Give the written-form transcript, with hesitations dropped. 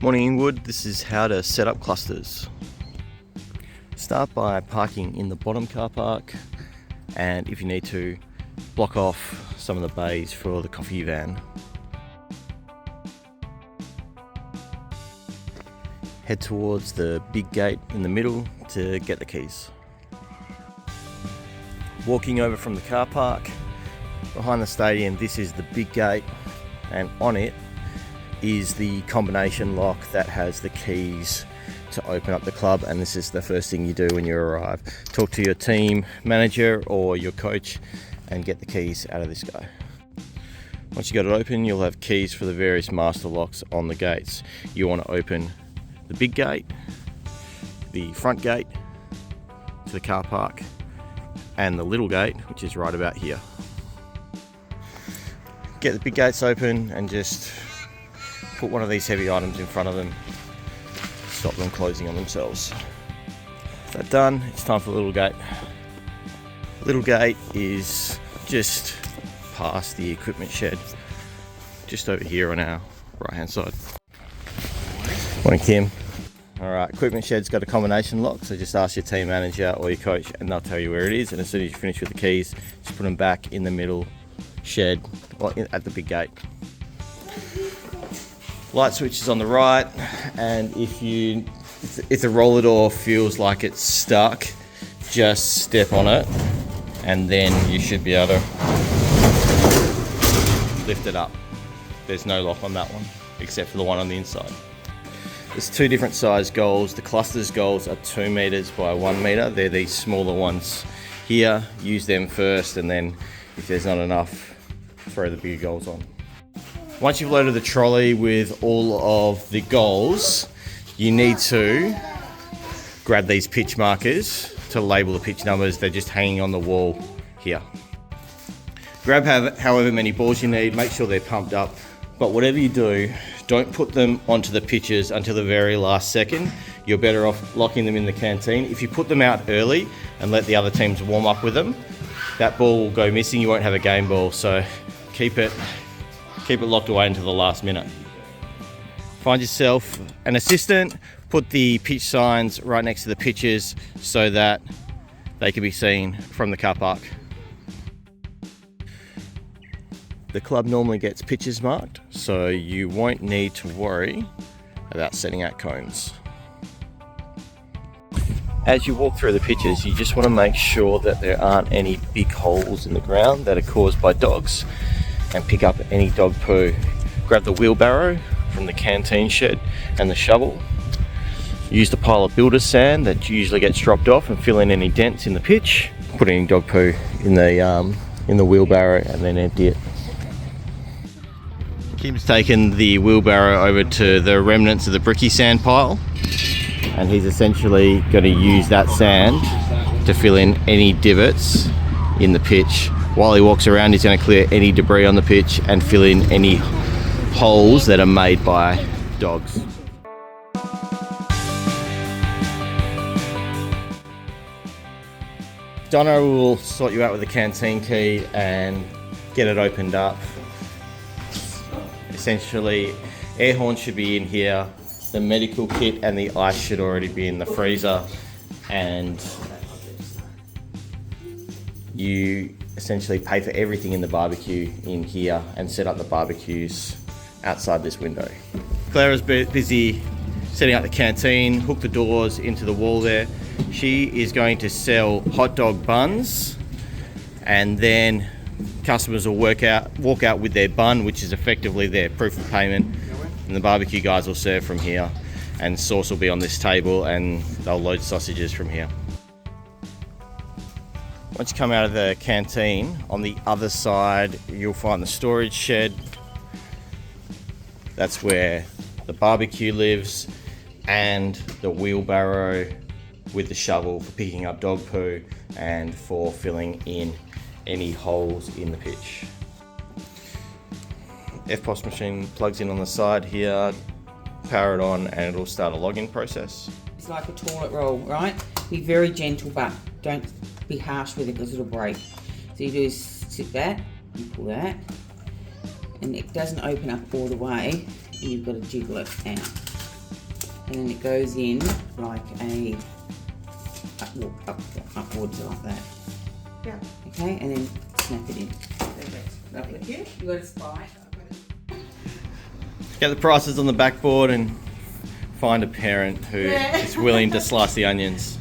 Morning Inglewood, this is how to set up clusters. Start by parking in the bottom car park, and if you need to, block off some of the bays for the coffee van. Head towards the big gate in the middle to get the keys. Walking over from the car park, behind the stadium, this is the big gate, and on it is the combination lock that has the keys to open up the club, and this is the first thing you do when you arrive. Talk to your team manager or your coach and get the keys out of this guy. Once you got it open, you'll have keys for the various master locks on the gates. You want to open the big gate, the front gate to the car park, and the little gate, which is right about here. Get the big gates open and just put one of these heavy items in front of them, stop them closing on themselves. With that done, it's time for the little gate. The little gate is just past the equipment shed, just over here on our right hand side. Morning Kim. Alright, equipment shed's got a combination lock, so just ask your team manager or your coach and they'll tell you where it is, and as soon as you finish with the keys, just put them back in the middle shed at the big gate. Light switch is on the right, and if the roller door feels like it's stuck, just step on it and then you should be able to lift it up. There's no lock on that one except for the one on the inside. There's two different size goals. The clusters goals are 2 meters by 1 meter. They're these smaller ones here. Use them first, and then if there's not enough, throw the bigger goals on. Once you've loaded the trolley with all of the goals, you need to grab these pitch markers to label the pitch numbers. They're just hanging on the wall here. Grab however many balls you need, make sure they're pumped up. But whatever you do, don't put them onto the pitches until the very last second. You're better off locking them in the canteen. If you put them out early and let the other teams warm up with them, that ball will go missing. You won't have a game ball, so keep it locked away until the last minute. Find yourself an assistant, put the pitch signs right next to the pitches so that they can be seen from the car park. The club normally gets pitches marked, so you won't need to worry about setting out cones. As you walk through the pitches, you just want to make sure that there aren't any big holes in the ground that are caused by dogs, and pick up any dog poo. Grab the wheelbarrow from the canteen shed and the shovel. Use the pile of builder's sand that usually gets dropped off and fill in any dents in the pitch. Put any dog poo in the wheelbarrow and then empty it. Kim's taken the wheelbarrow over to the remnants of the bricky sand pile, and he's essentially going to use that sand to fill in any divots in the pitch. While he walks around, he's going to clear any debris on the pitch and fill in any holes that are made by dogs. Donna will sort you out with a canteen key and get it opened up. Essentially, air horns should be in here, the medical kit and the ice should already be in the freezer, and you essentially pay for everything in the barbecue in here and set up the barbecues outside this window. Clara's busy setting up the canteen, hook the doors into the wall there. She is going to sell hot dog buns, and then customers will walk out with their bun, which is effectively their proof of payment, and the barbecue guys will serve from here, and sauce will be on this table, and they'll load sausages from here. Once you come out of the canteen, on the other side you'll find the storage shed. That's where the barbecue lives, and the wheelbarrow with the shovel for picking up dog poo and for filling in any holes in the pitch. FPOS machine plugs in on the side here, power it on, and it'll start a login process. It's like a toilet roll, right? Be very gentle, but don't be harsh with it because it'll break. So you do is sit that, you pull that, and it doesn't open up all the way, and you've got to jiggle it out. and then it goes in like a upwards like that. Yeah. Okay, and then snap it in. Perfect. Lovely. Thank you. You got a spike. Get the prices on the backboard and find a parent who is willing to slice the onions.